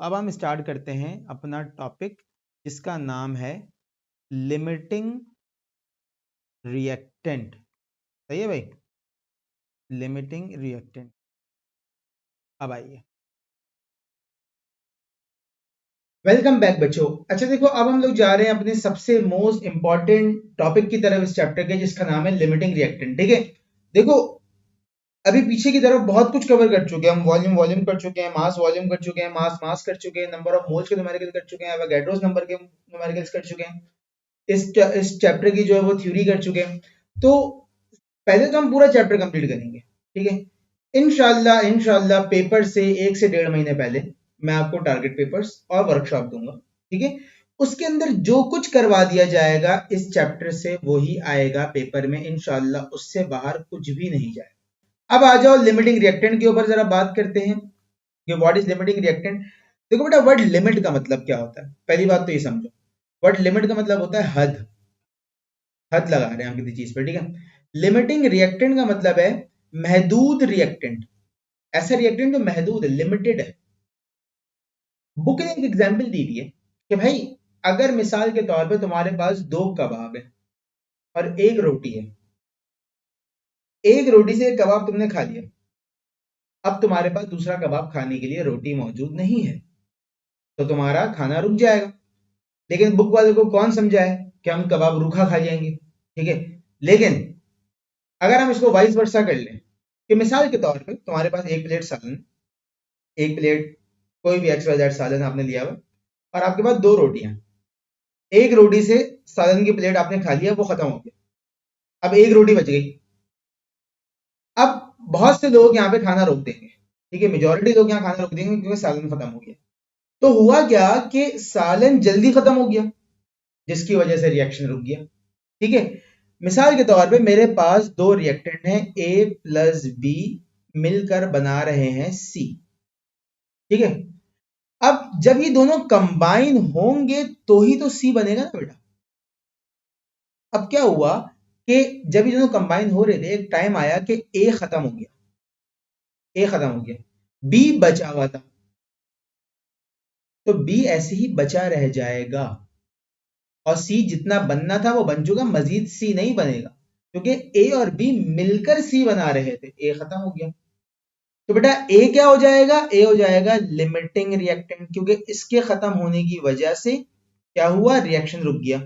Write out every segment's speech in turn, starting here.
अब हम स्टार्ट करते हैं अपना टॉपिक जिसका नाम है लिमिटिंग रिएक्टेंट। सही है भाई, लिमिटिंग रिएक्टेंट। अब आइए, वेलकम बैक बच्चों। अच्छा देखो, अब हम लोग जा रहे हैं अपने सबसे मोस्ट इंपॉर्टेंट टॉपिक की तरफ इस चैप्टर के, जिसका नाम है लिमिटिंग रिएक्टेंट। ठीक है, देखो अभी पीछे की तरफ बहुत कुछ कवर कर चुके हैं हम। वॉल्यूम वॉल्यूम कर चुके हैं, मास वॉल्यूम कर चुके हैं, मास मास कर चुके हैं, नंबर ऑफ मोल्स के न्यूमेरिकल कर चुके हैं, एवोगाड्रोस नंबर के न्यूमेरिकल्स कर चुके हैं। इस चैप्टर की जो है वो थ्योरी कर चुके हैं। तो पहले तो हम पूरा चैप्टर कंप्लीट करेंगे। ठीक है, इंशाल्लाह इंशाल्लाह पेपर से 1 से 1.5 महीने पहले मैं आपको टारगेट पेपर्स और वर्कशॉप दूंगा। ठीक है, उसके अंदर जो कुछ करवा दिया जाएगा इस चैप्टर से वही आएगा पेपर में इंशाल्लाह, उससे बाहर कुछ भी नहीं जाएगा। अब आ जाओ लिमिटिंग रिएक्टेंट के ऊपर जरा बात करते हैं कि व्हाट इज लिमिटिंग रिएक्टेंट। देखो बेटा, वर्ड लिमिट का मतलब क्या होता है, पहली बात तो ये समझो। वर्ड लिमिट का मतलब होता है हद। हद लगा रहे हैं हम किसी चीज पर। ठीक है, लिमिटिंग रिएक्टेंट का मतलब है महदूद रिएक्टेंट। ऐसा रिएक्टेंट जो महदूद है, लिमिटेड है। बुक ने एक एग्जाम्पल दी थी कि भाई अगर मिसाल के तौर पे तुम्हारे पास 2 कबाब है और 1 रोटी है। एक रोटी से 1 कबाब तुमने खा लिया, अब तुम्हारे पास दूसरा कबाब खाने के लिए रोटी मौजूद नहीं है, तो तुम्हारा खाना रुक जाएगा। लेकिन बुक वाले को कौन समझाए कि हम कबाब रूखा खा जाएंगे। ठीक है, लेकिन अगर हम इसको वाइस वर्सा कर लें कि मिसाल के तौर पे तुम्हारे पास 1 प्लेट सालन, 1 प्लेट कोई भी XYZ सालन आपने लिया हुआ, और आपके पास 2 रोटियां। एक रोटी से सालन की प्लेट आपने खा लिया, वो खत्म हो गया, अब 1 रोटी बच गई। अब बहुत से लोग यहाँ पे खाना रोक देंगे। ठीक है, मेजोरिटी लोग यहाँ खाना रोक देंगे क्योंकि सालन खत्म हो गया। तो हुआ क्या कि सालन जल्दी खत्म हो गया, जिसकी वजह से रिएक्शन रुक गया। ठीक है, मिसाल के तौर पे मेरे पास 2 रिएक्टेंट हैं, A प्लस बी मिलकर बना रहे हैं C। ठीक है, अब जब ये दोनों कंबाइन होंगे तो ही तो C बनेगा ना बेटा। अब क्या हुआ कि जब ये दोनों कंबाइन हो रहे थे, एक टाइम आया कि A खत्म हो गया, A खत्म हो गया, B बचा हुआ था, तो B ऐसे ही बचा रह जाएगा और C जितना बनना था वो बन चुका, मजीद C नहीं बनेगा क्योंकि A और B मिलकर C बना रहे थे। A खत्म हो गया, तो बेटा A क्या हो जाएगा, A हो जाएगा लिमिटिंग रिएक्टेंट, क्योंकि इसके खत्म होने की वजह से क्या हुआ, रिएक्शन रुक गया।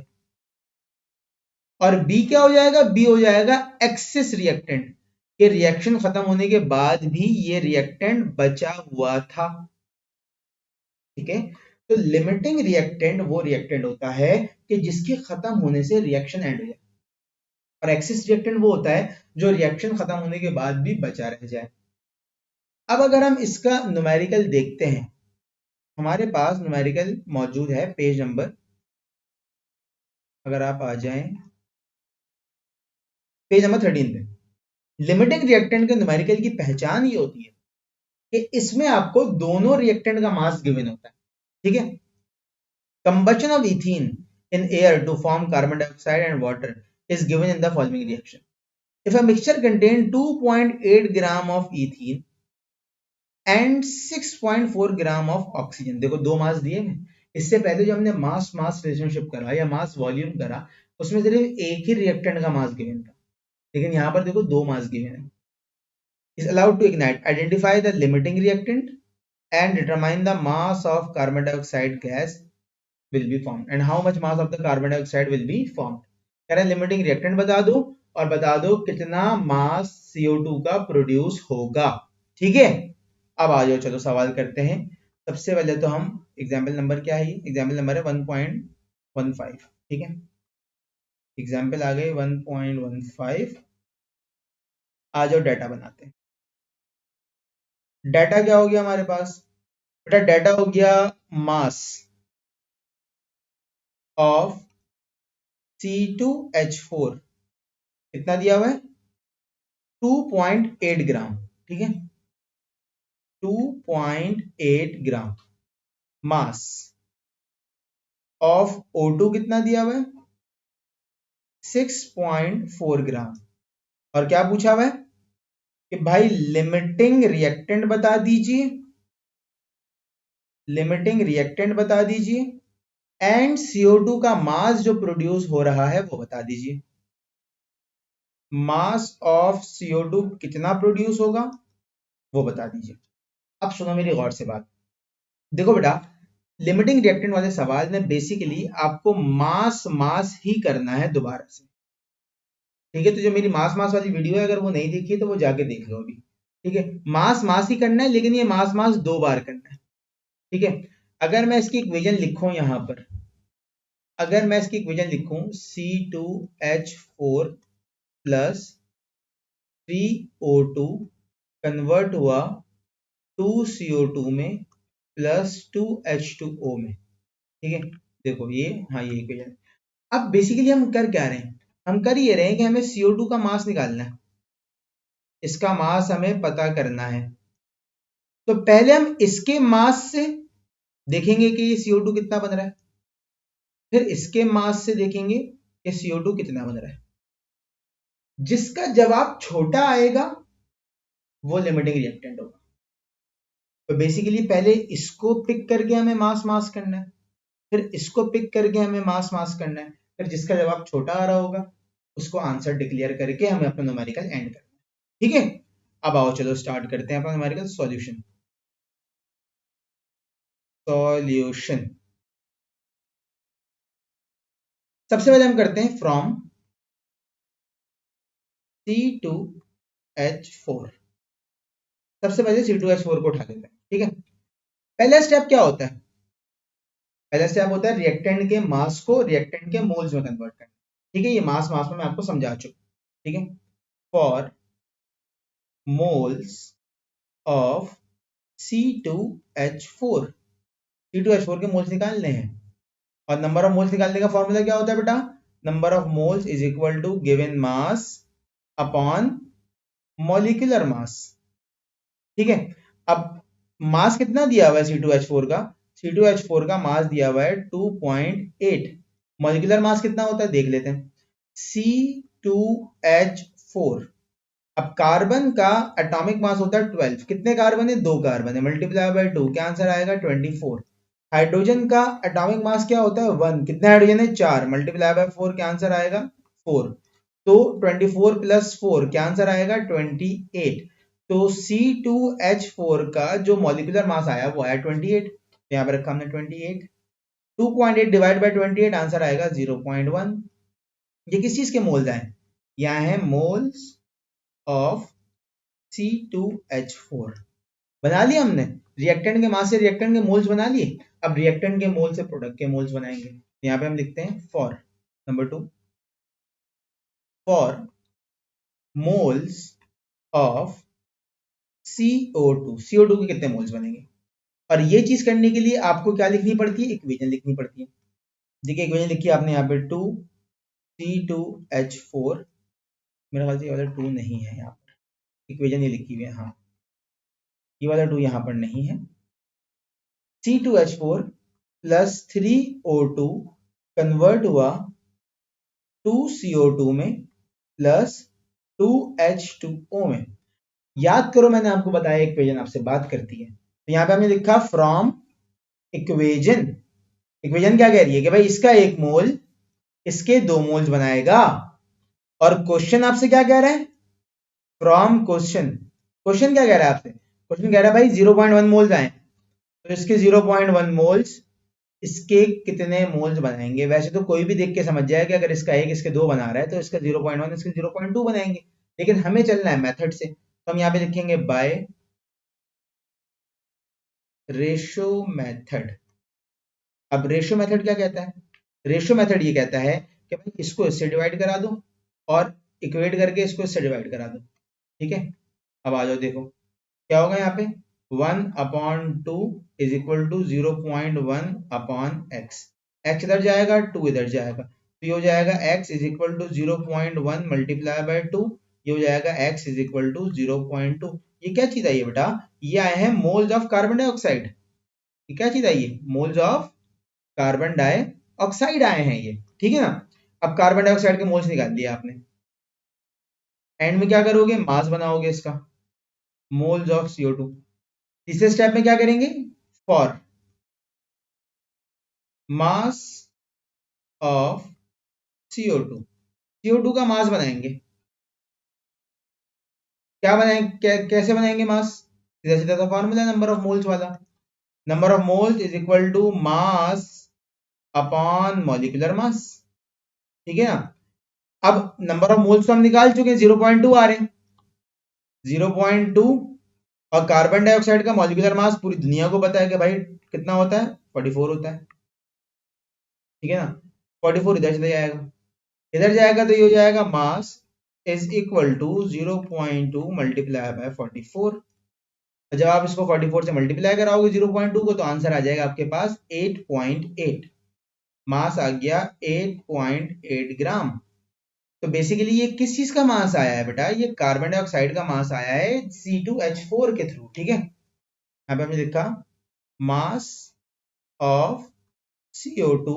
और B क्या हो जाएगा, B हो जाएगा एक्सिस रिएक्टेंट, कि रिएक्शन खत्म होने के बाद भी ये रिएक्टेंट बचा हुआ था। ठीक है, तो लिमिटिंग रिएक्टेंट वो रिएक्टेंट होता है कि जिसके खत्म होने से रिएक्शन एंड हो जाए, और एक्सिस रिएक्टेंट वो होता है जो रिएक्शन खत्म होने के बाद भी बचा रह जाए। अब अगर हम इसका न्यूमेरिकल देखते हैं, हमारे पास न्यूमेरिकल मौजूद है पेज नंबर, अगर आप आ जाएं पेज नंबर 13 पे। लिमिटिंग रिएक्टेंट के न्यूमेरिकल की पहचान ये होती है कि इसमें आपको दोनों रिएक्टेंट का मास गिवन होता है। ठीक है, combustion of ethene in air to form carbon dioxide and water is given in the following reaction. If a mixture contains 2.8 gram of ethene and 6.4 gram of oxygen, देखो 2 मास दिए हैं। इससे पहले जो हमने मास मास रिलेशनशिप करा या मास वॉल्यूम करा, उसमें सिर्फ एक ही रिएक्टेंट का मास गिवन था, लेकिन यहां पर देखो 2 मास गिवन है। is allowed to ignite, identify the limiting reactant and determine the mass of carbon dioxide gas will be formed and how much mass of the carbon dioxide will be formed। कह रहे हैं limiting reactant बता दो और बता दो कितना मास CO2 का प्रोड्यूस होगा। ठीक है, अब आ जाओ, चलो सवाल करते हैं। सबसे पहले तो हम एग्जाम्पल नंबर क्या है, एग्जाम्पल नंबर है 1.15। ठीक है, एग्जाम्पल आ गए 1.15। आ जाओ डाटा बनाते हैं। डाटा क्या हो गया हमारे पास बेटा, डाटा हो गया मास ऑफ C2H4, कितना दिया हुआ है 2.8 ग्राम। ठीक है, 2.8 ग्राम। मास ऑफ O2 कितना दिया हुआ है 6.4 ग्राम। और क्या पूछा हुआ है कि भाई लिमिटिंग रिएक्टेंट बता दीजिए लिमिटिंग रिएक्टेंट बता दीजिए एंड CO2 का मास जो प्रोड्यूस हो रहा है वो बता दीजिए। मास ऑफ CO2 कितना प्रोड्यूस होगा वो बता दीजिए। अब सुनो मेरी गौर से बात, देखो बेटा, लिमिटिंग रिएक्टेंट वाले सवाल में बेसिकली आपको मास मास ही करना है दोबारा से, ठीक है। तो जो मेरी मास मास वाली वीडियो है अगर वो नहीं देखी है तो वो जाके देख लो अभी, ठीक है। मास मास ही करना है, लेकिन ये मास मास 2 बार करना है, ठीक है। अगर मैं इसकी इक्वेशन लिखूं यहां पर, अगर मैं इसकी इक्वेशन लिखूं C2H4 प्लस 3O2 कन्वर्ट हुआ 2CO2 में प्लस 2H2O में, ठीक है। देखो ये, हाँ ये इक्वेशन। अब बेसिकली हम कर क्या रहे हैं, हम कर ये रहे हैं कि हमें CO2 का मास निकालना है, इसका मास हमें पता करना है। तो पहले हम इसके मास से देखेंगे कि ये CO2 कितना बन रहा है, फिर इसके मास से देखेंगे कि CO2 कितना बन रहा है। जिसका जवाब छोटा आएगा वो लिमिटिंग रिएक्टेंट होगा। तो बेसिकली पहले इसको पिक करके हमें मास मास करना है, फिर इसको पिक करके हमें मास मास करना है, फिर जिसका जवाब छोटा आ रहा होगा उसको आंसर डिक्लेयर करके हमें अपना न्यूमेरिकल एंड करना है, ठीक है। अब आओ चलो स्टार्ट करते हैं अपना न्यूमेरिकल सॉल्यूशन। सॉल्यूशन सबसे पहले हम करते हैं फ्रॉम C2H4। सबसे पहले C2H4 को उठा लेते हैं, ठीक है। पहला स्टेप क्या होता है, पहला स्टेप होता है रिएक्टेंट के मास को रिएक्टेंट के मोल्स में कन्वर्ट करना, ठीक है। ये मास मास में मैं आपको समझा चुका, ठीक है। For moles of C2H4, C2H4 के मोल्स निकालने हैं, और नंबर ऑफ मोल्स निकालने का फॉर्मूला क्या होता है बेटा, number of moles is equal to given mass upon molecular mass, ठीक है। अब मास कितना दिया हुआ है C2H4 का, C2H4 का मास दिया हुआ है 2.8। मॉलिक्यूलर मास कितना होता है देख लेते हैं, C2H4। अब कार्बन का एटॉमिक मास होता है 12, कितने कार्बन है, 2 कार्बन है, मल्टीप्लाई बाय 2 क्या आंसर आएगा 24। हाइड्रोजन का एटॉमिक मास क्या होता है 1, कितने हाइड्रोजन है 4, मल्टीप्लाई बाय 4 क्या आंसर आएगा 4। तो 24 प्लस 4 क्या आंसर आएगा 28। तो C2H4 का जो मॉलिक्यूलर मास आया वो आया 28, तो यहाँ पर रखा हमने 28। 2.8 डिवाइड बाय 28 आंसर आएगा 0.1। ये किस चीज के मोल्स आए, यहाँ है मोल्स ऑफ C2H4। बना लिया हमने, रिएक्टेंट के मास से रिएक्टेंट के मोल्स बना लिए। अब रिएक्टेंट के मोल से प्रोडक्ट के मोल्स बनाएंगे। यहाँ पे हम लिखते हैं for number 2, for moles of CO2, CO2 के कितने मोल्स बनेंगे। और ये चीज करने के लिए आपको क्या लिखनी पड़ती है, इक्वेशन लिखनी पड़ती है। देखिए इक्वेशन लिखी आपने यहाँ पे 2C2H4, मेरा ख्याल से ये वाला 2 नहीं है, यहाँ पर इक्वेशन ये लिखी हुई है, हाँ ये वाला 2 यहाँ पर नहीं है। C2H4 प्लस 3O2 कन्वर्ट हुआ 2CO2 में प्लस 2H2O में। याद करो मैंने आपको बताया इक्वेशन आपसे बात करती है, तो यहाँ पे हमने लिखा फ्रॉम इक्वेशन। इक्वेशन क्या कह रही है कि भाई इसका 1 मोल इसके 2 मोल्स बनाएगा, और क्वेश्चन आपसे क्या कह रहा है, फ्रॉम क्वेश्चन। क्वेश्चन क्या कह रहा है आपसे, क्वेश्चन कह रहा है भाई 0.1 मोल्स आए, तो इसके 0.1 मोल्स इसके कितने मोल्स बनाएंगे। वैसे तो कोई भी देख के समझ जाए कि अगर इसका 1 इसके 2 बना रहा है तो इसका 0.1 इसके 0.2 बनाएंगे, लेकिन हमें चलना है मेथड से, तो हम यहाँ पे लिखेंगे बाय रेशो मेथड। अब रेशो मेथड क्या कहता है, रेशो मेथड ये कहता है कि भाई इसको इससे डिवाइड करा दो और इक्वेट करके इसको इससे डिवाइड करा दो, ठीक है। अब आ जाओ देखो क्या होगा यहाँ पे 1/2 is equal to 0.1 upon x, x इधर जाएगा 2 इधर जाएगा, तो ये हो जाएगा x is equal to 0.1 multiply by 2, ये हो जाएगा x इज इक्वल टू 0.2। ये क्या चीज आई है बेटा, ये आए हैं मोल्स ऑफ कार्बन डाइऑक्साइड। ये क्या चीज आई है, मोल्स ऑफ कार्बन डाइऑक्साइड आए हैं ये, ठीक है ना। अब कार्बन डाइऑक्साइड के मोल्स निकाल दिया आपने, एंड में क्या करोगे, मास बनाओगे इसका, मोल्स ऑफ CO2। तीसरे स्टेप में क्या करेंगे, for mass of CO2, CO2 का मास बनाएंगे, क्या बनाएंगे, कैसे बनाएंगे मास, सीधा सीधा सा फॉर्मूला नंबर ऑफ मोल्स वाला, number of moles is equal to mass upon molecular mass, ठीक है ना। अब नंबर ऑफ मोल्स तो हम निकाल चुके हैं, 0.2 आ रहे हैं, 0.2, और कार्बन डाइऑक्साइड का मॉलिक्यूलर मास पूरी दुनिया को पता है कि भाई कितना होता है, 44 होता है, ठीक है ना। 44 इधर से जाएगा, इधर जाएगा तो ये हो जाएगा mass is equal to 0.2 multiply by 44। जब आप इसको 44 से मल्टीप्लाई कराओगे 0.2 को, तो आंसर आ जाएगा आपके पास 8.8, मास आ गया 8.8 ग्राम। तो बेसिकली ये किस चीज का मास आया है बेटा, ये कार्बन डाइऑक्साइड का मास आया है C2H4 के थ्रू, ठीक है। यहाँ पे हमने लिखा मास ऑफ CO2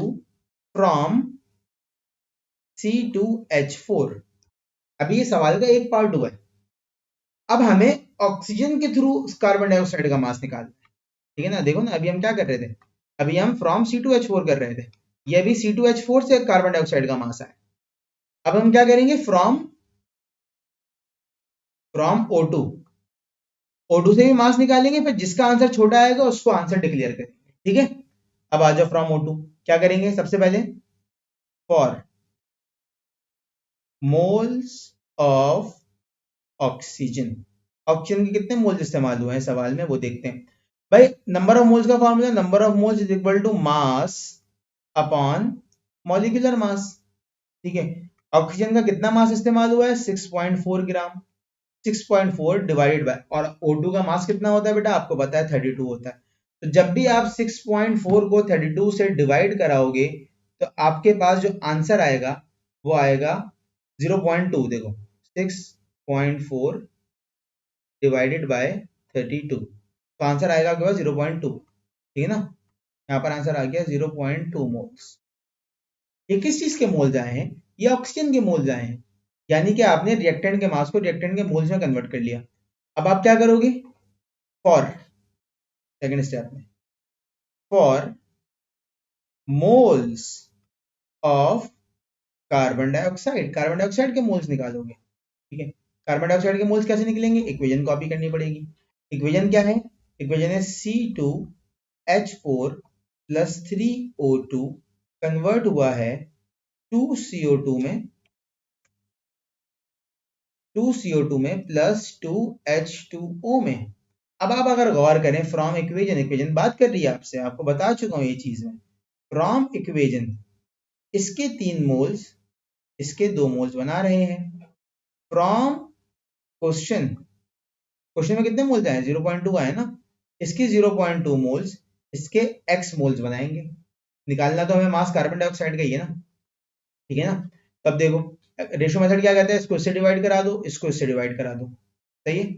फ्रॉम C2H4। अभी ये सवाल का एक पार्ट हुआ है, अब हमें ऑक्सीजन के थ्रू कार्बन डाइऑक्साइड का मास निकालना है, ठीक है ना। देखो ना, अभी हम क्या कर रहे थे, अभी हम फ्रॉम C2H4 कर रहे थे, ये अभी C2H4 से कार्बन डाइऑक्साइड का मास है। अब हम क्या करेंगे, फ्रॉम O2, O2 से भी मास निकालेंगे, फिर जिसका आंसर छोटा आएगा उसको आंसर डिक्लेयर करेंगे, ठीक है। अब आ जाओ फ्रॉम O2, क्या करेंगे, सबसे पहले for moles of oxygen, oxygen के कितने मोल्स इस्तेमाल हुए हैं सवाल में वो देखते हैं। भाई नंबर ऑफ मोल्स का formula, number of moles is equal to mass upon molecular mass, ठीक है। ऑक्सीजन का कितना मास इस्तेमाल हुआ है, 6.4 ग्राम, 6.4 डिवाइडेड बाय, और O2 का मास कितना होता है बेटा, आपको पता है 32 होता है। तो जब भी आप 6.4 को 32 से डिवाइड कराओगे तो आपके पास जो आंसर आएगा वो आएगा 0.2, देखो 6.4 डिवाइडेड बाय 32, तो आंसर आएगा आपके पास 0.2, ठीक है ना। यहाँ पर आंसर आ गया 0.2 मोल्स। ये किस चीज के मोल्स आए हैं, ये ऑक्सीजन के मोल्स आए हैं, यानी कि आपने रिएक्टेंट के मास को रिएक्टेंट के मोल्स में कन्वर्ट कर लिया। अब आप क्या करोगे, फॉर सेकेंड स्टेप में, for moles of carbon dioxide, carbon dioxide के मोल्स निकालोगे, ठीक है। कार्बन डाइऑक्साइड के मोल्स कैसे निकलेंगे, इक्वेशन कॉपी करनी पड़ेगी। इक्वेशन क्या है, इक्वेशन है C2H4 प्लस 3O2 कन्वर्ट हुआ है 2CO2 में, 2CO2 में प्लस 2H2O में। अब आप अगर गौर करें फ्रॉम इक्वेजन, इक्वेजन बात कर रही है आपसे, आपको बता चुका हूं ये चीज में, फ्रॉम इक्वेजन इसके 3 मोल्स, इसके 2 मोल्स बना रहे हैं। फ्रॉम क्वेश्चन, क्वेश्चन में कितने मोल्स आए, 0.2 आए ना, इसके 0.2 मोल्स, इसके x मोल्स बनाएंगे। निकालना तो हमें मास कार्बन डाइऑक्साइड का ही है ना, ठीक है ना। तब देखो रेशो मेथड क्या कहता है, इसको इससे डिवाइड करा दो, इसको इससे डिवाइड करा दो, सही है।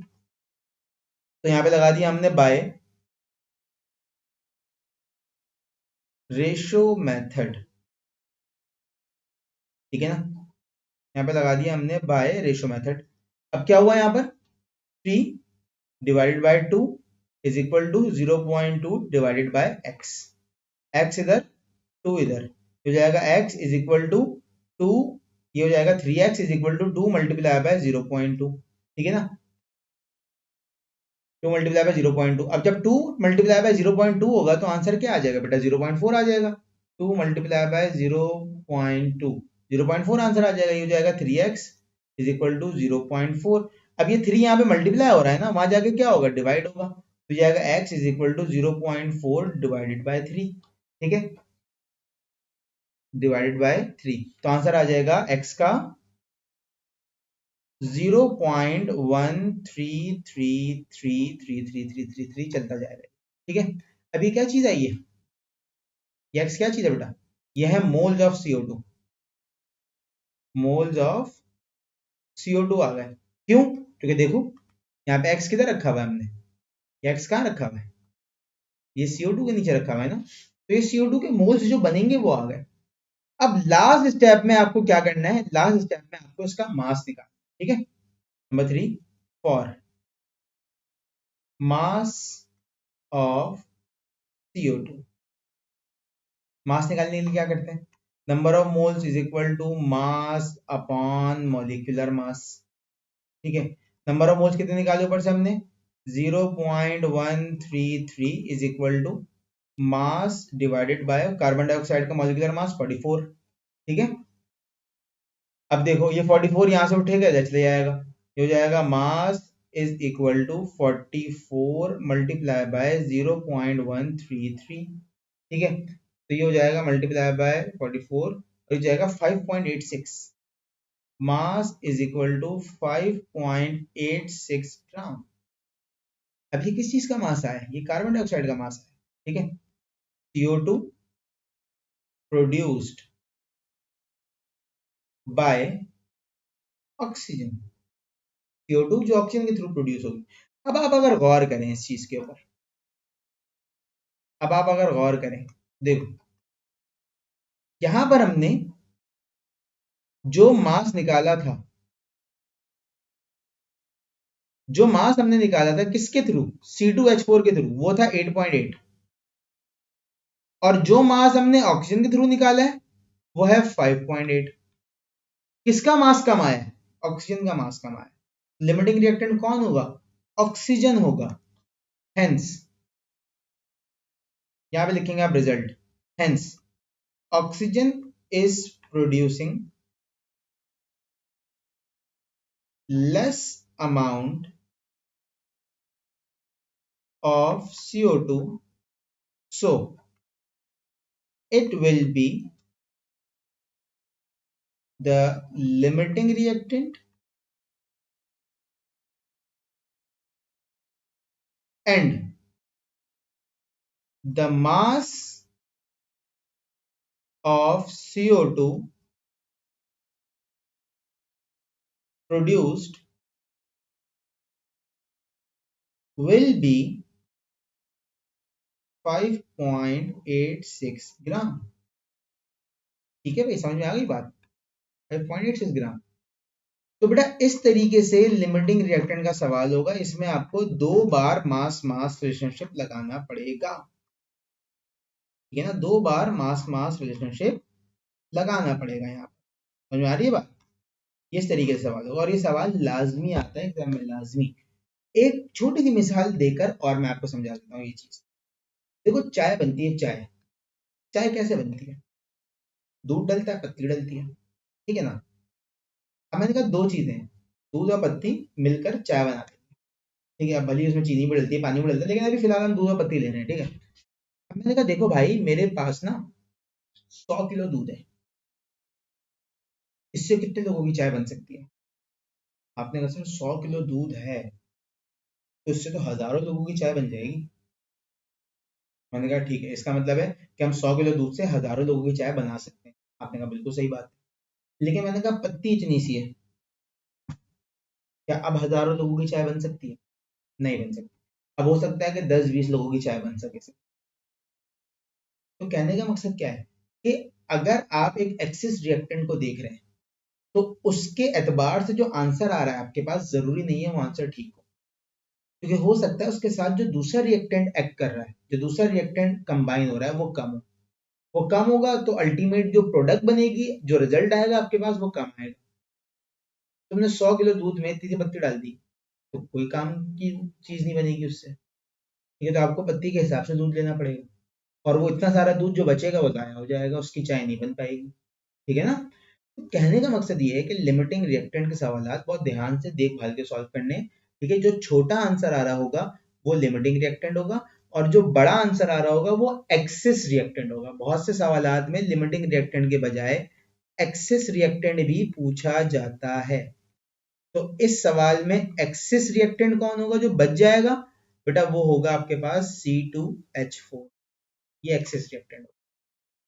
तो यहाँ पे लगा दिया हमने बाय रेशो मेथड, ठीक है ना। यहाँ पे लगा दिया हमने बाय रेशो मेथड। अब क्या हुआ यहाँ पर, 3 divided by 2 is equal to 0.2 divided by x, x इधर 2 इधर, हो जाएगा x इज इक्वल टू 2, ये हो जाएगा 3x is equal to 2 multiply by 0.2, ठीक है ना। 2 मल्टीप्लाई बाय 0.2, अब जब 2 मल्टीप्लाई बाय 0.2 होगा तो आंसर क्या आ जाएगा बेटा, 0.4 आ जाएगा। 2 मल्टीप्लाई बाय 0.2, 0.4 आंसर आ जाएगा, ये हो जाएगा 3x इज इक्वल टू 0.4। अब ये 3 यहाँ पे मल्टीप्लाई हो रहा है ना, वहां जाके क्या होगा, डिवाइड होगा, तो जाएगा x is equal to 0.4 divided by 3, ठीक है, डिवाइडेड बाय 3, तो आंसर आ जाएगा x का 0.1333333 चलता जाएगा, ठीक है। अभी क्या चीज आई है, ये x क्या चीज है बेटा, ये है moles of CO2, moles of CO2 आ गए, क्यों, क्योंकि देखो यहाँ पे x किधर रखा हुआ है हमने, ये x कहाँ रखा हुआ है, ये CO2 के नीचे रखा हुआ है ना, तो ये CO2 के मोल्स जो बनेंगे वो आ गए। अब लास्ट स्टेप में आपको क्या करना है, लास्ट स्टेप में आपको इसका मास निकालना, ठीक है। Number 3, for mass of CO2, mass निकालने के लिए क्या करते हैं, number of moles is equal to mass upon molecular mass, ठीक है। नंबर ऑफ मोल्स कितने निकाले ऊपर से हमने, 0.133 is equal to mass divided by carbon dioxide का मॉलिक्यूलर मास 44, ठीक है। अब देखो ये 44 यहां से उठेगा, इधर चले जाएगा, ये हो जाएगा mass is equal to 44 multiply by 0.133, ठीक है। तो ये हो जाएगा मल्टीप्लाई बाय 44 और ये जाएगा 5.86, मास इज इक्वल टू 5.86 ग्राम। अब ये किस चीज का मास है, ये कार्बन डाइऑक्साइड का मास है, ठीक है। CO2 produced by oxygen, CO2 जो ऑक्सीजन के थ्रू प्रोड्यूस होगी। अब आप अगर गौर करें इस चीज के ऊपर, अब आप अगर गौर करें, देखो यहां पर हमने जो मास निकाला था, जो मास हमने निकाला था किसके थ्रू, C2H4 के थ्रू, वो था 8.8, और जो मास हमने ऑक्सीजन के थ्रू निकाला है वो है 5.8। किसका मास कम आया है, ऑक्सीजन का मास कम आया है। लिमिटिंग रिएक्टेंट कौन होगा, ऑक्सीजन होगा। हेंस यहां पे लिखेंगे आप result, hence oxygen is producing less amount of CO2, so it will be the limiting reactant and the mass of CO2 produced will be 5.86 ग्राम, ठीक है भाई, समझ में आ गई बात, 5.86 ग्राम। तो बेटा इस तरीके से लिमिटिंग रिएक्टेंट का सवाल होगा, इसमें आपको 2 बार मास मास रिलेशनशिप लगाना पड़ेगा, ठीक है ना, 2 बार मास मास रिलेशनशिप लगाना पड़ेगा यहाँ पर, समझ में आ रही है बात। इस तरीके से सवाल होगा और ये सवाल लाजमी आता है एग्जाम में, लाजमी। एक छोटी सी मिसाल देकर और मैं आपको समझा देता हूँ ये चीज। देखो चाय बनती है, चाय चाय कैसे बनती है, दूध डलता है, पत्ती डलती है, ठीक है ना। अब मैंने कहा 2 चीजें हैं, दूध और पत्ती मिलकर चाय बनाते हैं, ठीक है। अब भले उसमें चीनी भी डलती है, पानी भी डलता है, लेकिन अभी फिलहाल हम दूध और पत्ती ले रहे हैं, ठीक है। अब मैंने कहा देखो भाई मेरे पास ना 100 किलो दूध है, इससे कितने लोगों की चाय बन सकती है। आपने कहा सर 100 किलो दूध है तो इससे तो हजारों लोगों की चाय बन जाएगी। मैंने कहा ठीक है, इसका मतलब है कि हम 100 किलो दूध से हजारों लोगों की चाय बना सकते हैं। आपने कहा बिल्कुल सही बात है, लेकिन मैंने कहा पत्ती इतनी सी है, क्या अब हजारों लोगों की चाय बन सकती है, नहीं बन सकती। अब हो सकता है कि 10-20 लोगों की चाय बन सके। तो कहने का मकसद क्या है कि अगर आप एक एक्सिस रिएक्टेंट को देख रहे हैं तो उसके एतबार से जो आंसर आ रहा है आपके पास, जरूरी नहीं है वो आंसर ठीक हो, क्योंकि हो सकता है उसके साथ जो दूसरा रिएक्टेंट एक्ट कर रहा है, जो दूसरा रिएक्टेंट कंबाइन हो रहा है वो कम हो। वो कम होगा तो अल्टीमेट जो प्रोडक्ट बनेगी, जो रिजल्ट आएगा आपके पास, वो कम आएगा। तुमने 100 किलो दूध में इतनी सी पत्ती डाल दी तो कोई काम की चीज नहीं बनेगी उससे, ठीक है। तो आपको पत्ती के हिसाब से दूध लेना पड़ेगा और वो इतना सारा दूध जो बचेगा वो जाया हो जाएगा, उसकी चाय नहीं बन पाएगी, ठीक है ना। तो कहने का मकसद ये है कि लिमिटिंग रिएक्टेंट के सवाल बहुत ध्यान से देखभाल के सॉल्व करने, ठीक है। जो छोटा आंसर आ रहा होगा वो लिमिटिंग रिएक्टेंट होगा और जो बड़ा आंसर आ रहा होगा वो एक्सिस रिएक्टेंट होगा। बहुत से सवालात में लिमिटिंग रिएक्टेंट के बजाय एक्सिस रिएक्टेंट भी पूछा जाता है। तो इस सवाल में एक्सिस रिएक्टेंट कौन होगा जो बच जाएगा, बेटा वो होगा आपके पास C2H4, ये एक्सिस रिएक्टेंट होगा।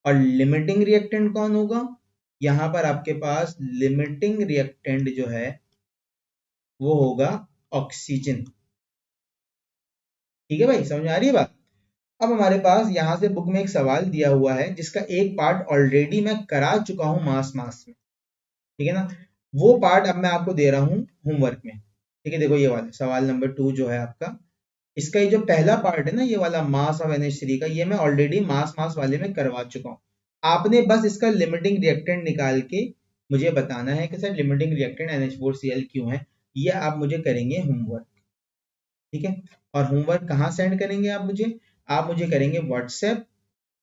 और लिमिटिंग रिएक्टेंट कौन होगा, यहां पर आपके पास लिमिटिंग रिएक्टेंट जो है वो होगा ऑक्सीजन, ठीक है भाई, समझ में आ रही है बात। अब हमारे पास यहां से बुक में एक सवाल दिया हुआ है जिसका एक पार्ट ऑलरेडी मैं करा चुका हूं मास मास में, ठीक है ना। वो पार्ट अब मैं आपको दे रहा हूं होमवर्क में, ठीक है। देखो ये वाला सवाल नंबर 2 जो है आपका, इसका ये जो पहला पार्ट है ना, ये वाला मास ऑफ NH3 का, ये मैं ऑलरेडी मास मास वाले में करवा चुका हूँ। आपने बस इसका लिमिटिंग रिएक्टेंट निकाल के मुझे बताना है कि सर लिमिटिंग रिएक्टेंट NH4Cl क्यों है। ये आप मुझे करेंगे होमवर्क, ठीक है। और होमवर्क कहाँ सेंड करेंगे आप मुझे करेंगे व्हाट्सएप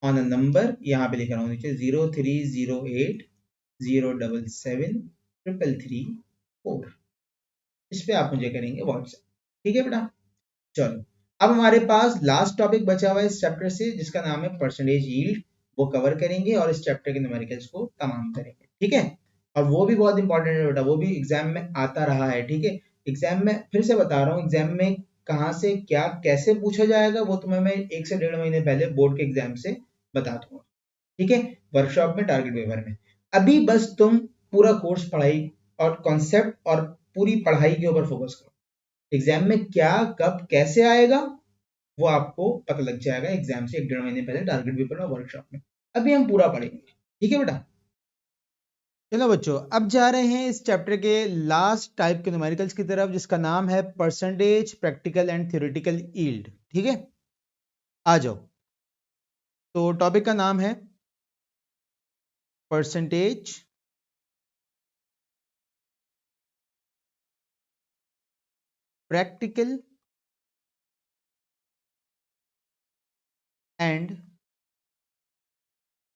ऑन अ नंबर, यहाँ पे लिख रहा हूँ नीचे 030807733334, इस पे आप मुझे करेंगे व्हाट्सएप, ठीक है बेटा। चलो, अब हमारे पास लास्ट टॉपिक बचा हुआ है इस चैप्टर से, जिसका नाम है परसेंटेज यील्ड। वो कवर करेंगे और इस चैप्टर के न्यूमेरिकल्स को तमाम करेंगे, ठीक है। और वो भी बहुत इंपॉर्टेंट है बेटा, वो भी एग्जाम में आता रहा है, ठीक है। एग्जाम में फिर से बता रहा हूँ, एग्जाम में कहाँ से क्या कैसे पूछा जाएगा वो तुम्हें मैं 1 से 1.5 महीने पहले बोर्ड के एग्जाम से बता दूंगा, ठीक है, वर्कशॉप में, टारगेट पेपर में। अभी बस तुम पूरा कोर्स पढ़ाई और कॉन्सेप्ट और पूरी पढ़ाई के ऊपर फोकस करो। एग्जाम में क्या कब कैसे आएगा वो आपको पता लग जाएगा एग्जाम से 1.5 महीने पहले, टारगेट पेपर और वर्कशॉप में। अभी हम पूरा पढ़ेंगे, ठीक है बेटा। चलो बच्चों, अब जा रहे हैं इस चैप्टर के लास्ट टाइप के न्यूमेरिकल्स की तरफ, जिसका नाम है percentage, practical and theoretical yield, ठीक है। आ जाओ। तो टॉपिक का नाम है percentage, practical and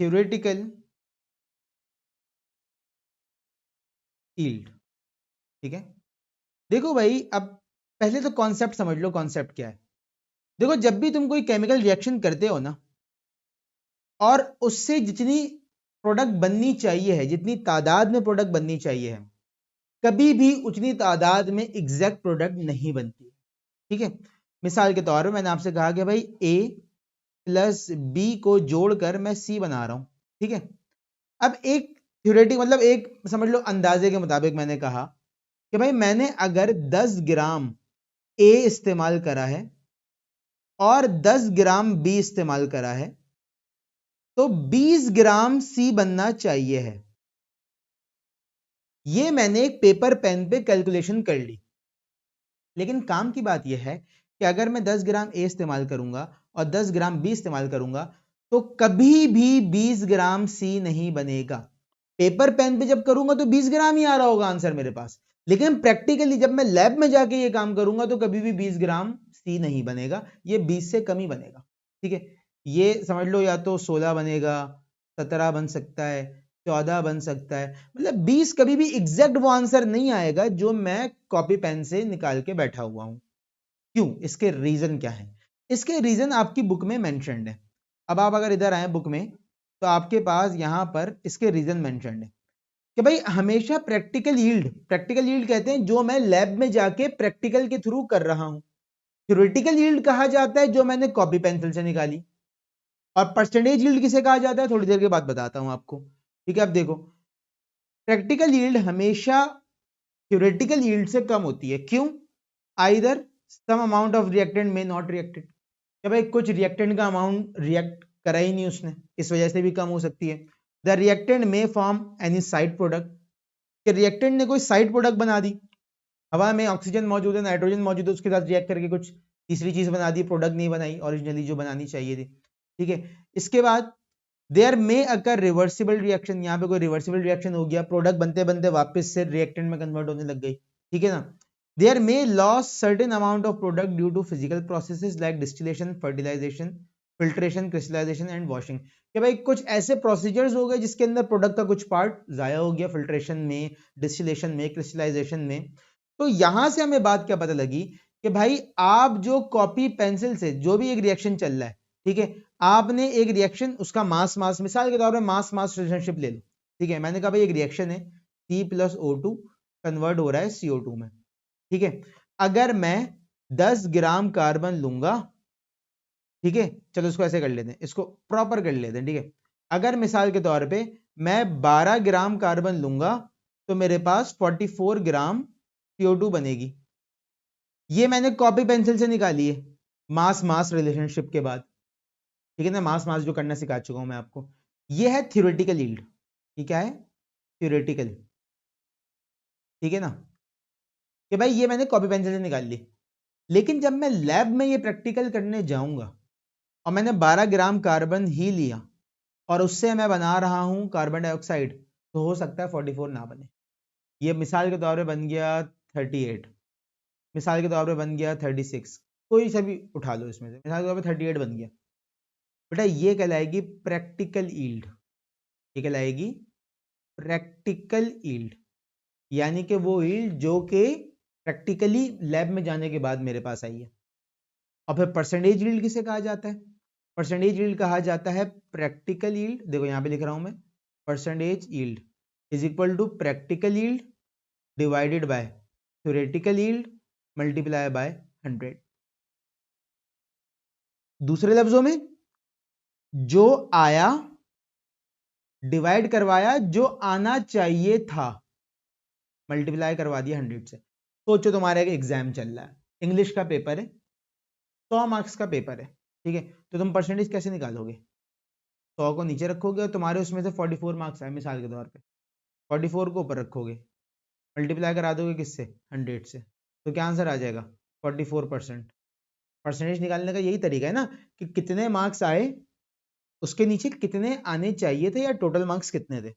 theoretical yield, ठीक है। देखो भाई, अब पहले तो कॉन्सेप्ट समझ लो, कॉन्सेप्ट क्या है। देखो, जब भी तुम कोई केमिकल रिएक्शन करते हो ना, और उससे जितनी प्रोडक्ट बननी चाहिए है, जितनी तादाद में प्रोडक्ट बननी चाहिए है, कभी भी उतनी तादाद में एग्जैक्ट प्रोडक्ट नहीं बनती, ठीक है। मिसाल के तौर पे मैंने आपसे कहा कि भाई A प्लस B को जोड़कर मैं C बना रहा हूं, ठीक है। अब एक थ्योरेटिक मतलब एक समझ लो अंदाजे के मुताबिक मैंने कहा कि भाई मैंने अगर 10 ग्राम A इस्तेमाल करा है और 10 ग्राम B इस्तेमाल करा है, तो 20 ग्राम C बनना चाहिए है। ये मैंने एक पेपर पेन पे कैलकुलेशन कर ली। लेकिन काम की बात यह है कि अगर मैं 10 ग्राम A इस्तेमाल करूंगा और 10 ग्राम B इस्तेमाल करूंगा, तो कभी भी 20 ग्राम C नहीं बनेगा। पेपर पेन पे जब करूंगा तो 20 ग्राम ही आ रहा होगा आंसर मेरे पास, लेकिन प्रैक्टिकली जब मैं लैब में जाके ये काम करूंगा तो कभी भी 20 ग्राम C नहीं बनेगा, ये 20 से कम ही बनेगा, ठीक है। ये समझ लो या तो 16 बनेगा, 17 बन सकता है, 14 बन सकता है, मतलब 20 कभी भी एग्जैक्ट वो आंसर नहीं आएगा जो मैं कॉपी पेन से निकाल के बैठा हुआ हूं। क्यों? इसके रीजन क्या है? इसके रीजन आपकी बुक में मेंशन्ड है। अब आप अगर इधर आए बुक में, तो आपके पास यहां पर इसके रीजन मेंशन्ड है कि भाई हमेशा प्रैक्टिकल यील्ड कहते हैं जो मैं लैब में जाके प्रैक्टिकल के थ्रू कर रहा हूं। थ्योरेटिकल यील्ड कहा जाता है जो मैंने कॉपी पेंसिल से निकाली। और परसेंटेज यील्ड किसे कहा जाता है, थोड़ी देर के बाद बताता हूं आपको, ठीक है। अब देखो, प्रैक्टिकल यील्ड हमेशा थ्योरेटिकल यील्ड से कम होती है। क्यों? Either some amount of reactant में नॉट रिएक्टेड, कि भाई कुछ रिएक्टेंट का अमाउंट रिएक्ट करा ही नहीं उसने, इस वजह से भी कम हो सकती है। द रिएक्टेंट में फॉर्म एनी साइड प्रोडक्ट, कि रिएक्टेंट ने कोई साइड प्रोडक्ट बना दी, हवा में ऑक्सीजन मौजूद है, नाइट्रोजन मौजूद है, उसके साथ रिएक्ट करके कुछ तीसरी चीज बना दी, प्रोडक्ट नहीं बनाई ओरिजिनली जो बनानी चाहिए थी, ठीक है। इसके बाद देयर में अकर रिवर्सिबल रिएक्शन, यहाँ पे कोई रिवर्सिबल रिएक्शन हो गया, प्रोडक्ट बनते बनते वापस से रिएक्टेंट में कन्वर्ट होने लग गई, ठीक है ना। देयर में loss certain amount of product due to physical processes like distillation, fertilization, filtration, crystallization and washing, कि भाई कुछ ऐसे प्रोसीजर्स हो गए जिसके अंदर प्रोडक्ट का कुछ पार्ट जाया हो गया, फिल्ट्रेशन में, डिस्टिलेशन में, क्रिस्टलाइजेशन में। तो यहां से हमें बात क्या पता लगी कि भाई आप जो कॉपी पेंसिल से जो भी एक रिएक्शन चल रहा है, ठीक है, आपने एक रिएक्शन उसका मास मास मिसाल के तौर पे मास मास रिलेशनशिप ले लो, ठीक है। मैंने कहा भाई एक रिएक्शन है C+O2 कन्वर्ट हो रहा है CO2 में, ठीक है। अगर मैं 10 ग्राम कार्बन लूंगा, ठीक है, चलो इसको ऐसे कर लेते हैं, इसको प्रॉपर कर लेते हैं, ठीक है। अगर मिसाल के तौर पे मैं 12 ग्राम कार्बन लूंगा, तो मेरे पास 44 ग्राम CO2 बनेगी। ये मैंने कॉपी पेंसिल से निकाली है मास मास रिलेशनशिप के बाद, ठीक है ना। मास मास जो करना सिखा चुका हूं मैं आपको। ये है थ्योरेटिकल यील्ड, ये क्या है? थ्योरेटिकल, ठीक है ना, कि भाई ये मैंने कॉपी पेंसिल से निकाल ली। लेकिन जब मैं लैब में ये प्रैक्टिकल करने जाऊंगा और मैंने 12 ग्राम कार्बन ही लिया और उससे मैं बना रहा हूं कार्बन डाइऑक्साइड, तो हो सकता है 44 ना बने। ये मिसाल के तौर पे बन गया 38, मिसाल के तौर पे बन गया 36, कोई सा भी उठा लो इसमें से, मिसाल के तौर पे 38 बन गया। बेटा ये कहलाएगी प्रैक्टिकल ईल्ड, ये कहलाएगी प्रैक्टिकल ईल्ड, यानी कि वो ईल्ड जो कि प्रैक्टिकली लैब में जाने के बाद मेरे पास आई है। और फिर परसेंटेज ईल्ड किसे कहा जाता है? परसेंटेज ईल्ड कहा जाता है प्रैक्टिकल ईल्ड, देखो यहां पे लिख रहा हूं मैं, percentage yield is equal to practical yield divided by theoretical yield multiply by 100। दूसरे लफ्जों में जो आया डिवाइड करवाया जो आना चाहिए था, मल्टीप्लाई करवा दिया 100 से। सोचो तुम्हारा एक एग्जाम चल रहा है, इंग्लिश का पेपर है, 100 मार्क्स का पेपर है, ठीक है, तो तुम परसेंटेज कैसे निकालोगे? 100 को नीचे रखोगे और तुम्हारे उसमें से 44 मार्क्स आए मिसाल के तौर पे, 44 को ऊपर रखोगे, मल्टीप्लाई करा दोगे किससे? 100 से, तो क्या आंसर आ जाएगा? 44%। परसेंटेज निकालने का यही तरीका है ना, कि कितने मार्क्स आए उसके नीचे कितने आने चाहिए थे या टोटल मार्क्स कितने थे,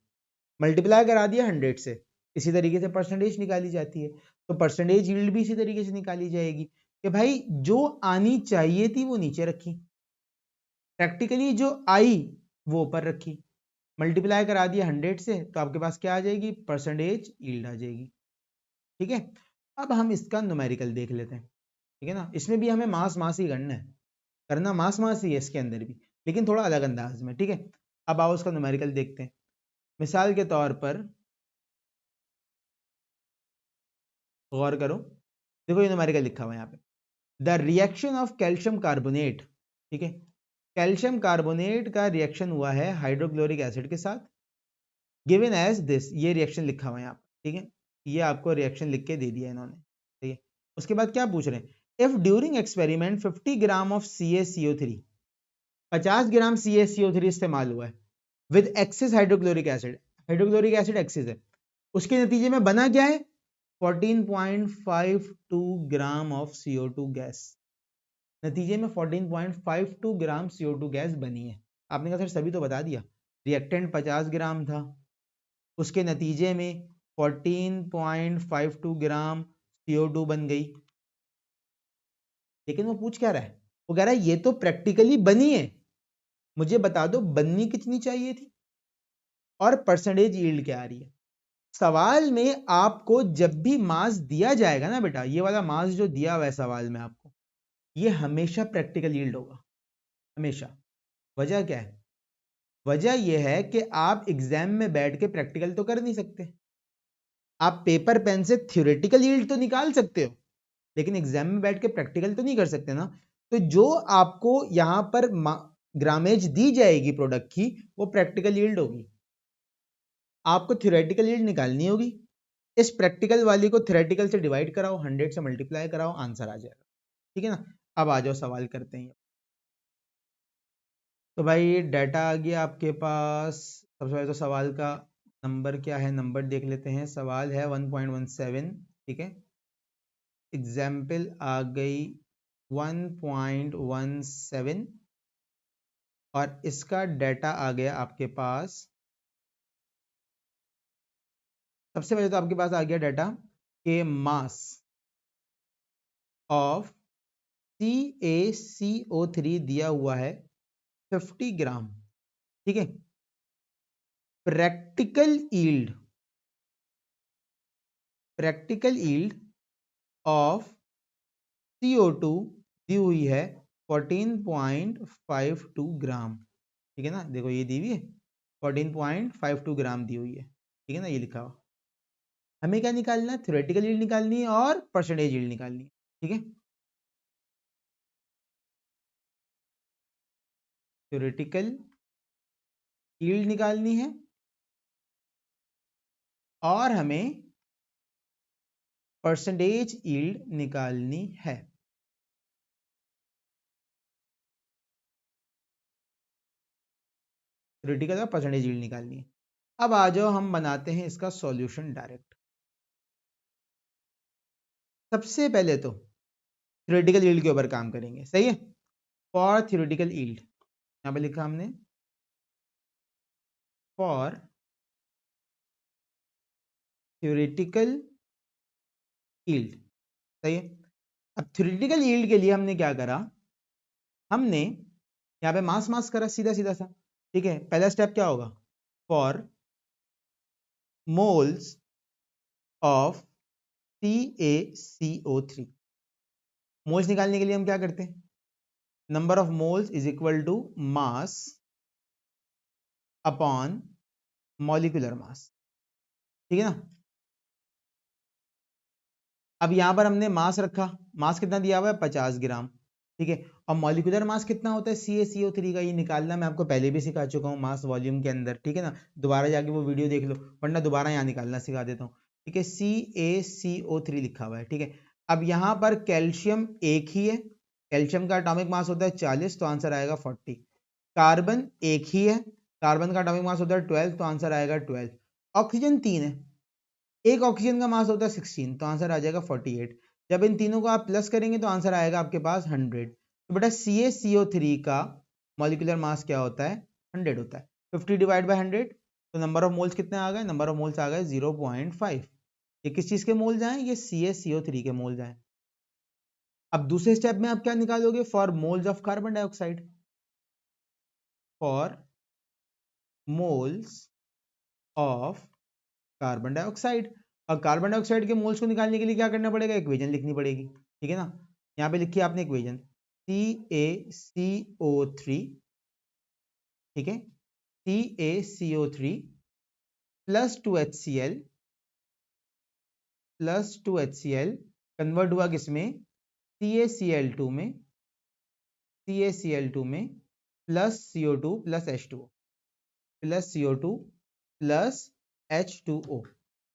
मल्टीप्लाई करा दिया 100 से। इसी तरीके से परसेंटेज निकाली जाती है। तो परसेंटेज यील्ड भी इसी तरीके से निकाली जाएगी कि भाई जो आनी चाहिए थी वो नीचे रखी, प्रैक्टिकली जो आई वो ऊपर रखी, मल्टीप्लाई करा दिया 100 से, तो आपके पास क्या आ जाएगी? परसेंटेज यील्ड आ जाएगी। ठीक है, अब हम इसका न्यूमेरिकल देख लेते हैं, ठीक है ना। इसमें भी हमें मास मास ही करना है, करना मास मास ही है इसके अंदर भी, लेकिन थोड़ा अलग अंदाज में, ठीक है। अब आओ उसका न्यूमेरिकल देखते हैं। मिसाल के तौर पर गौर करो, देखो ये न्यूमेरिकल लिखा हुआ है यहाँ पे, the reaction of calcium carbonate, ठीक है, कैल्शियम कार्बोनेट का रिएक्शन हुआ है हाइड्रोक्लोरिक एसिड के साथ, गिवन एज दिस, ये रिएक्शन लिखा हुआ है यहाँ पे, ठीक है, ये आपको रिएक्शन लिख के दे दिया इन्होंने, ठीक है। उसके बाद क्या पूछ रहे हैं? If during experiment 50 gram of CaCO3, 50 gram CaCO3 इस्तेमाल हुआ है with axis hydrochloric acid, hydrochloric acid axis है, उसके नतीजे में बना क्या है? 14.52 ग्राम ऑफ CO2 गैस, नतीजे में 14.52 ग्राम CO2 गैस बनी है। आपने कहा सर सभी तो बता दिया, रिएक्टेंट 50 ग्राम था, उसके नतीजे में 14.52 ग्राम CO2 बन गई, लेकिन वो पूछ क्या रहा है? वो कह रहा है ये तो प्रैक्टिकली बनी है, मुझे बता दो बननी कितनी चाहिए थी और परसेंटेज यील्ड क्या आ रही है। सवाल में आपको जब भी मास दिया जाएगा ना बेटा, ये वाला मास जो दिया हुआ है सवाल में आपको, ये हमेशा प्रैक्टिकल यील्ड होगा, हमेशा। वजह क्या है? वजह यह है कि आप एग्जाम में बैठ के प्रैक्टिकल तो कर नहीं सकते, आप पेपर पेन से थ्योरेटिकल यील्ड तो निकाल सकते हो, लेकिन एग्जाम में बैठ के प्रैक्टिकल तो नहीं कर सकते ना। तो जो आपको यहां पर ग्रामेज दी जाएगी प्रोडक्ट की, वो प्रैक्टिकल यील्ड होगी। आपको थ्योरेटिकल यील्ड निकालनी होगी, इस प्रैक्टिकल वाली को थ्योरेटिकल से डिवाइड कराओ, 100 से मल्टीप्लाई कराओ, आंसर आ जाएगा, ठीक है ना। अब आ जाओ सवाल करते हैं। तो भाई डाटा आ गया आपके पास, सबसे पहले तो सवाल का नंबर क्या है, नंबर देख लेते हैं। सवाल है 1.17, ठीक है, एग्जाम्पल आ गई 1.17 और इसका डाटा आ गया आपके पास। सबसे पहले तो आपके पास आ गया डाटा के मास ऑफ CaCO3 दिया हुआ है 50 ग्राम, ठीक है। प्रैक्टिकल ईल्ड ऑफ CO2 दी हुई है 14.52 ग्राम, ठीक है ना। देखो ये दी हुई है 14.52 ग्राम दी हुई है, ठीक है ना, ये लिखा हुआ। हमें क्या निकालना है? थ्योरेटिकल यील्ड निकालनी है और परसेंटेज यील्ड निकालनी है, ठीक है। थ्योरेटिकल यील्ड निकालनी है और हमें परसेंटेज यील्ड निकालनी है। थ्योरेटिकल और परसेंटेज यील्ड निकालनी है। अब आ जाओ हम बनाते हैं इसका सॉल्यूशन डायरेक्ट। सबसे पहले तो थ्योरेटिकल यील्ड के ऊपर काम करेंगे, सही है। फॉर थ्योरेटिकल यील्ड, यहाँ पे लिखा हमने फॉर थ्योरेटिकल यील्ड, सही है। अब थ्योरेटिकल यील्ड के लिए हमने क्या करा, हमने यहाँ पे मास मास करा सीधा सीधा सा, ठीक है। पहला स्टेप क्या होगा, for moles of CaCO3, moles निकालने के लिए हम क्या करते हैं, number of moles is equal to mass upon molecular mass, ठीक है ना। अब यहां पर हमने मास रखा, मास कितना दिया हुआ है 50 ग्राम, ठीक है। और मॉलिक्यूलर मास कितना होता है CaCO3 का, ये निकालना मैं आपको पहले भी सिखा चुका हूँ मास वॉल्यूम के अंदर, ठीक है ना। दोबारा जाके वो वीडियो देख लो, वरना दोबारा यहाँ निकालना सिखा देता हूँ, ठीक है। CaCO3 लिखा हुआ है, ठीक है। अब यहाँ पर कैल्शियम एक ही है, कैल्शियम का एटॉमिक मास होता है 40, तो आंसर आएगा 40। कार्बन एक ही है, कार्बन का एटॉमिक मास होता है 12, तो आंसर आएगा 12। ऑक्सीजन 3 है, एक ऑक्सीजन का मास होता है 16, तो आंसर आ जाएगा 48। जब इन तीनों को आप प्लस करेंगे तो आंसर आएगा आपके पास 100। तो बेटा CaCO3 का मॉलिक्यूलर मास क्या होता है, 100 होता है। 50 डिवाइड बाय 100, तो नंबर ऑफ मोल्स कितने आ गए, नंबर ऑफ मोल्स आ गए 0.5। ये किस चीज के मोल जाए, ये CaCO3 के मोल जाए। अब दूसरे स्टेप में आप क्या निकालोगे, for moles of carbon dioxide, for moles of carbon dioxide. और कार्बन डाइऑक्साइड के मोल्स को निकालने के लिए क्या करना पड़ेगा, इक्वेशन लिखनी पड़ेगी, ठीक है ना। यहाँ पे लिखी आपने इक्वेशन CaCO3, ठीक है, CaCO3 प्लस 2HCl कन्वर्ट हुआ किसमें, CaCl2 में, CaCl2 में plus CO2 plus H2O, plus CO2 plus H2O।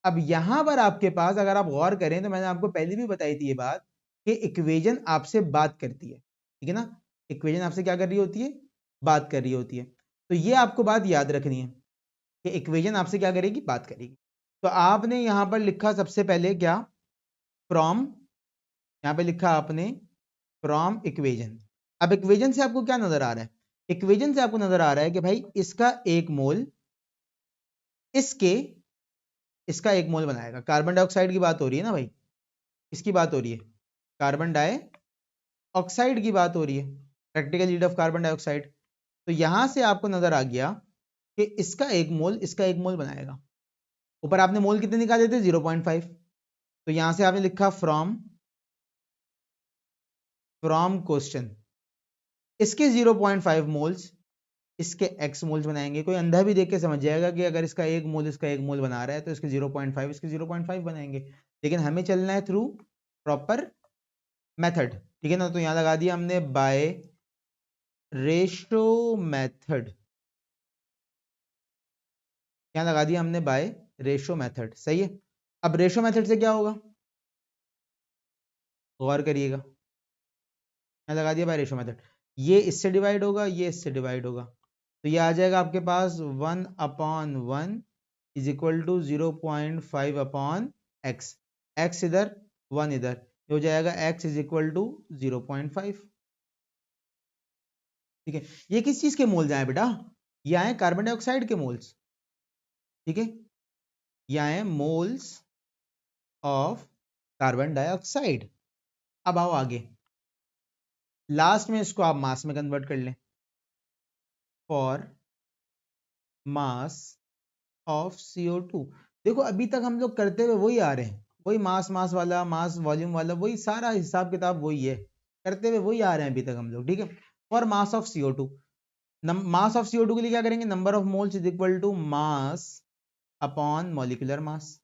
अब यहां पर आपके पास अगर आप गौर करें तो मैंने आपको पहले भी बताई थी ये बात कि इक्वेशन आपसे बात करती है, ठीक है ना। इक्वेशन आपसे क्या कर रही होती है, बात कर रही होती है। तो ये आपको बात याद रखनी है कि इक्वेशन आपसे क्या करेगी, बात करेगी। तो आपने यहां पर लिखा सबसे पहले क्या, फ्रॉम, यहां पे लिखा आपने फ्रॉम इक्वेशन। अब इक्वेशन से आपको क्या नजर आ रहा है, इक्वेशन से आपको नजर आ रहा है कि भाई इसका एक मोल इसका एक मोल बनाएगा। कार्बन डाइऑक्साइड की बात हो रही है ना भाई, इसकी बात हो रही है, कार्बन डाइऑक्साइड की बात हो रही है, practical yield of carbon dioxide. तो यहां से आपको नजर आ गया कि इसका एक मोल बनाएगा। ऊपर आपने मोल कितने निकाले थे 0.5, तो यहां से आपने लिखा फ्रॉम क्वेश्चन, इसके 0.5 मोल्स, इसके x मोल्स बनाएंगे। कोई अंधा भी देख के समझ जाएगा कि अगर इसका एक मोल बना रहा है तो इसके 0.5 इसके 0.5 बनाएंगे। लेकिन हमें चलना है थ्रू प्रॉपर मेथड, ठीक है ना। तो यहां लगा दिया हमने बाय रेशो मेथड, यहां लगा दिया हमने बाय रेशो मेथड, सही है। अब रेशो मेथड से क्या होगा, गौर करिएगा, यहां लगा दिया बाय रेशो मेथड, ये इससे डिवाइड होगा, ये इससे डिवाइड होगा, तो ये आ जाएगा आपके पास 1/1 is equal to 0.5 upon x, x इधर 1 इधर, हो जाएगा x इज इक्वल टू 0.5, ठीक है। ये किस चीज के मोल्स आए बेटा, ये आए कार्बन डाइऑक्साइड के मोल्स, ठीक है, ये आए मोल्स ऑफ कार्बन डाइऑक्साइड। अब आओ आगे, लास्ट में इसको आप मास में कन्वर्ट कर लें, फॉर मास ऑफ CO2। देखो अभी तक हम लोग करते हुए वही आ रहे हैं, वही मास वाला, मास वॉल्यूम वाला, वही सारा हिसाब किताब वही है, करते हुए वही आ रहे हैं अभी तक हम लोग, ठीक है। For mass of CO2, mass of CO2 के लिए क्या करेंगे, number of moles is equal to mass upon molecular mass,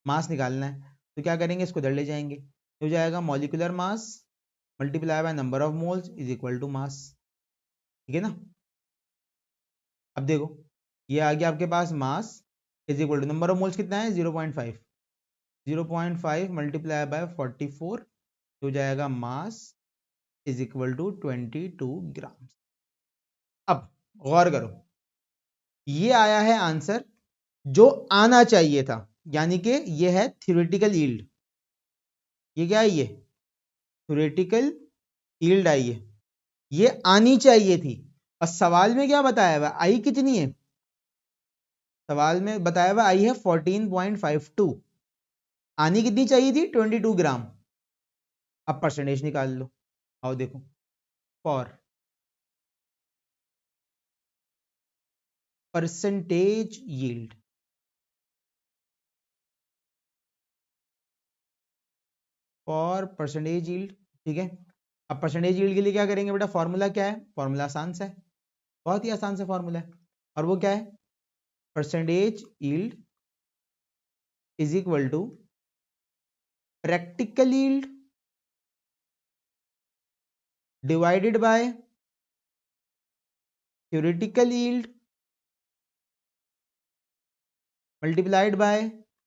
mass निकालना है तो क्या करेंगे, इसको इधर ले जाएंगे, हो जाएगा molecular mass multiply by number of moles is equal to mass, ठीक है ना। अब देखो ये आ गया आपके पास mass is equal to number of moles कितना है 0.5, 0.5 मल्टीप्लाई बाय 44, हो जाएगा mass is equal to 22 gram. अब गौर करो, ये आया है आंसर जो आना चाहिए था, यानी कि ये है थ्योरेटिकल यील्ड। ये क्या है, ये थ्योरेटिकल यील्ड आई है, ये आनी चाहिए थी। और सवाल में क्या बताया हुआ, आई कितनी है, सवाल में बताया हुआ आई है 14.52, आनी कितनी चाहिए थी 22 ग्राम। अब परसेंटेज निकाल लो, आओ देखो, for percentage yield, for percentage yield, ठीक है। अब परसेंटेज यील्ड के लिए क्या करेंगे बेटा, फॉर्मूला क्या है, फॉर्मूला आसान सा है, बहुत ही आसान सा फॉर्मूला है, और वो क्या है, percentage yield is equal to practical yield divided by theoretical yield multiplied by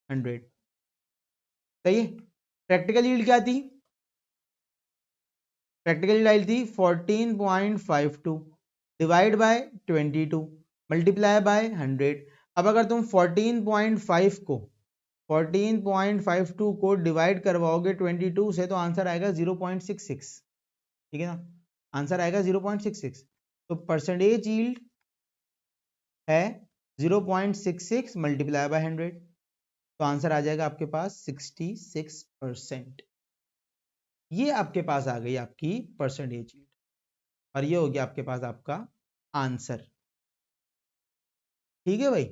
100। सही है। प्रैक्टिकल यील्ड क्या थी, प्रैक्टिकल यील्ड आई थी 14.52 डिवाइड बाय 22 मल्टीप्लाई बाय 100। अब अगर तुम 14.52 को डिवाइड करवाओगे 22 से तो आंसर आएगा 0.66, ठीक है ना, आंसर आएगा 0.66। तो परसेंटेज यील्ड है 0.66 मल्टीप्लाई बाय 100, तो आंसर आ जाएगा आपके पास 66%। ये आपके पास आ गई आपकी परसेंटेज यील्ड, और ये हो गया आपके पास आपका आंसर। ठीक है भाई,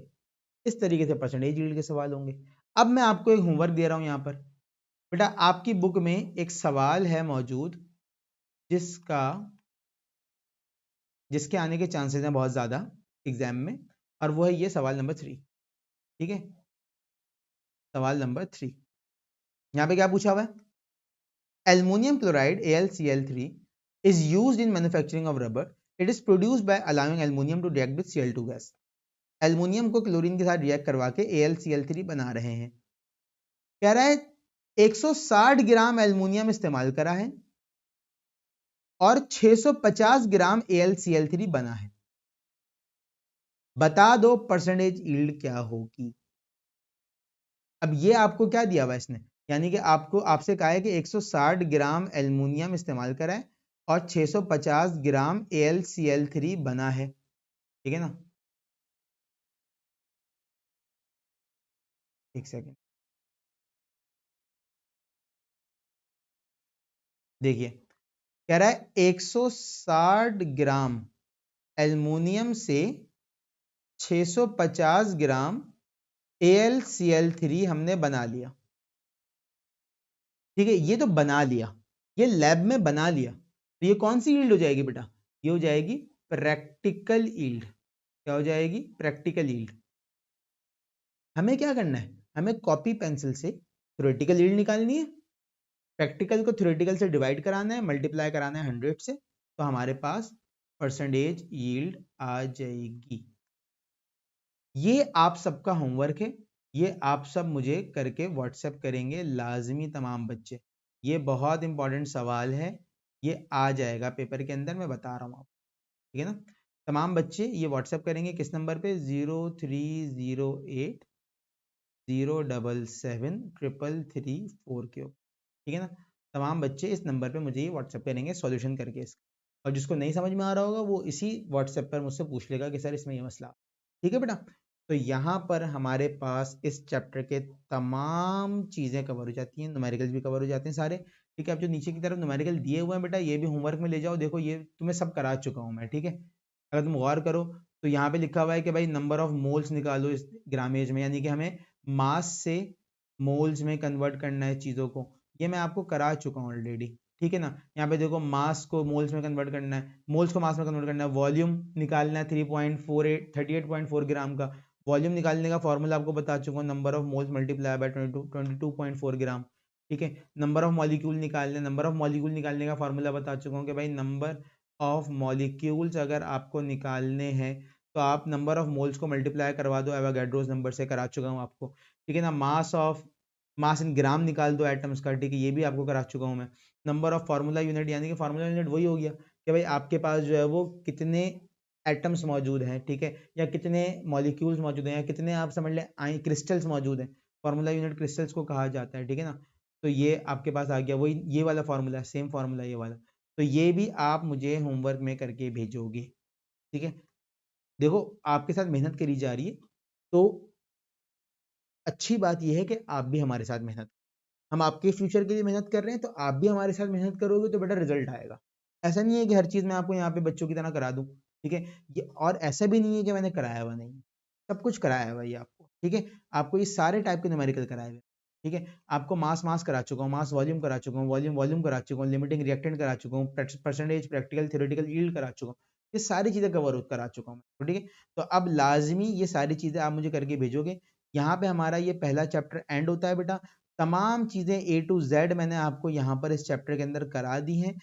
इस तरीके से परसेंटेज यील्ड के सवाल होंगे। अब मैं आपको एक होमवर्क दे रहा हूं यहां पर, बेटा आपकी बुक में एक सवाल है मौजूद जिसके आने के चांसेस हैं बहुत ज्यादा एग्जाम में, और वो है ये सवाल नंबर 3। ठीक है, सवाल नंबर 3 यहां पे क्या पूछा हुआ है, aluminium chloride AlCl3 is used in manufacturing of rubber. It is produced by allowing aluminum to react with Cl2 gas. Aluminium को क्लोरीन के साथ रिएक्ट करवा के AlCl3 बना रहे हैं। कह रहा है 160 ग्राम एल्युमिनियम इस्तेमाल करा है और 650 ग्राम AlCl3 बना है, बता दो परसेंटेज यील्ड क्या होगी। अब ये आपको क्या दिया हुआ इसने, यानी कि आपसे कहा है कि 160 ग्राम एल्युमिनियम इस्तेमाल करा है और 650 ग्राम AlCl3 बना है, ठीक है ना। एक सेकेंड देखिए, कह रहा है 160 ग्राम एल्युमिनियम से 650 ग्राम AlCl3 हमने बना लिया, ठीक है, ये तो बना लिया, ये लैब में बना लिया, तो ये कौन सी यील्ड हो जाएगी बेटा, ये हो जाएगी प्रैक्टिकल यील्ड। क्या हो जाएगी, प्रैक्टिकल यील्ड। हमें क्या करना है, हमें कॉपी पेंसिल से थ्योरेटिकल यील्ड निकालनी है, प्रैक्टिकल को थ्योरेटिकल से डिवाइड कराना है, मल्टीप्लाई कराना है 100 से, तो हमारे पास परसेंटेज यील्ड आ जाएगी। ये आप सबका होमवर्क है, ये आप सब मुझे करके व्हाट्सएप करेंगे लाजमी तमाम बच्चे। ये बहुत इंपॉर्टेंट सवाल है, ये आ जाएगा पेपर के अंदर, मैं बता रहा हूँ आपको, ठीक है ना। तमाम बच्चे ये व्हाट्सएप करेंगे किस नंबर पे, 0308077334 के ऊपर, ठीक है ना। तमाम बच्चे इस नंबर पे मुझे ये व्हाट्सएप करेंगे सॉल्यूशन करके इसका, और जिसको नहीं समझ में आ रहा होगा वो इसी व्हाट्सएप पर मुझसे पूछ लेगा कि सर इसमें ये मसला, ठीक है बेटा। तो यहाँ पर हमारे पास इस चैप्टर के तमाम चीज़ें कवर हो जाती हैं, न्यूमेरिकल्स भी कवर हो जाते हैं सारे, ठीक है। अब जो नीचे की तरफ न्यूमेरिकल दिए हुए हैं बेटा, ये भी होमवर्क में ले जाओ, देखो ये तुम्हें सब करा चुका हूँ मैं, ठीक है। अगर तुम गौर करो तो यहाँ पे लिखा हुआ है कि भाई नंबर ऑफ मोल्स निकालो इस ग्रामेज में, यानी कि हमें मास से मोल्स में कन्वर्ट करना है चीज़ों को, ये मैं आपको करा चुका हूँ ऑलरेडी, ठीक है ना। यहाँ पे देखो मास को मोल्स में कन्वर्ट करना है, मोल्स को मास में कन्वर्ट करना है, वॉल्यूम निकालना है 38.4 ग्राम का, वॉल्यूम निकालने का फॉर्मूला आपको बता चुका हूँ, number of moles multiply by 22.4 ग्राम, ठीक है। नंबर ऑफ मॉलिक्यूल निकालने, नंबर ऑफ मॉलिक्यूल निकालने का फॉर्मूला बता चुका हूँ कि भाई नंबर ऑफ मॉलिक्यूल्स अगर आपको निकालने हैं तो आप नंबर ऑफ मोल्स को मल्टीप्लाई करवा दो एवोगैड्रोस नंबर से, करा चुका हूँ आपको, ठीक है ना। मास इन ग्राम निकाल दो एटम्स का, ठीक है, ये भी आपको करा चुका हूँ मैं। नंबर ऑफ फार्मूला यूनिट, यानी कि फार्मूला यूनिट वही हो गया कि भाई आपके पास जो है वो कितने एटम्स मौजूद हैं, ठीक है, या कितने मॉलिक्यूल्स मौजूद हैं, या कितने आप समझ लें क्रिस्टल्स मौजूद हैं, फार्मूला यूनिट क्रिस्टल्स को कहा जाता है, ठीक है ना। तो ये आपके पास आ गया, वही ये वाला फॉर्मूला, सेम फॉर्मूला ये वाला। तो ये भी आप मुझे होमवर्क में करके भेजोगे, ठीक है। देखो आपके साथ मेहनत करी जा रही है, तो अच्छी बात यह है कि आप भी हमारे साथ मेहनत, हम आपके फ्यूचर के लिए मेहनत कर रहे हैं, तो आप भी हमारे साथ मेहनत करोगे तो बेटा रिजल्ट आएगा। ऐसा नहीं है कि हर चीज़ मैं आपको यहाँ पे बच्चों की तरह करा दूँ, ठीक है। ये और ऐसा भी नहीं है कि मैंने कराया हुआ नहीं, सब कुछ कराया हुआ ये आपको, ठीक है। आपको ये सारे टाइप के न्यूमेरिकल कराए हुए, ठीक है। आपको मास करा चुका हूँ, मास वॉल्यूम करा चुका हूँ, वॉल्यूम करा चुका हूँ, लिमिटिंग रिएक्टेंट करा चुका हूँ, परसेंटेज, प्रैक्टिकल, थ्योरेटिकल यील्ड करा चुका हूँ। ये सारी चीज़ें कवर करा चुका हूँ, ठीक है। तो अब लाजमी ये सारी चीज़ें आप मुझे करके भेजोगे। यहाँ पे हमारा ये पहला चैप्टर एंड होता है बेटा। तमाम चीज़ें A to Z मैंने आपको यहाँ पर इस चैप्टर के अंदर करा दी हैं।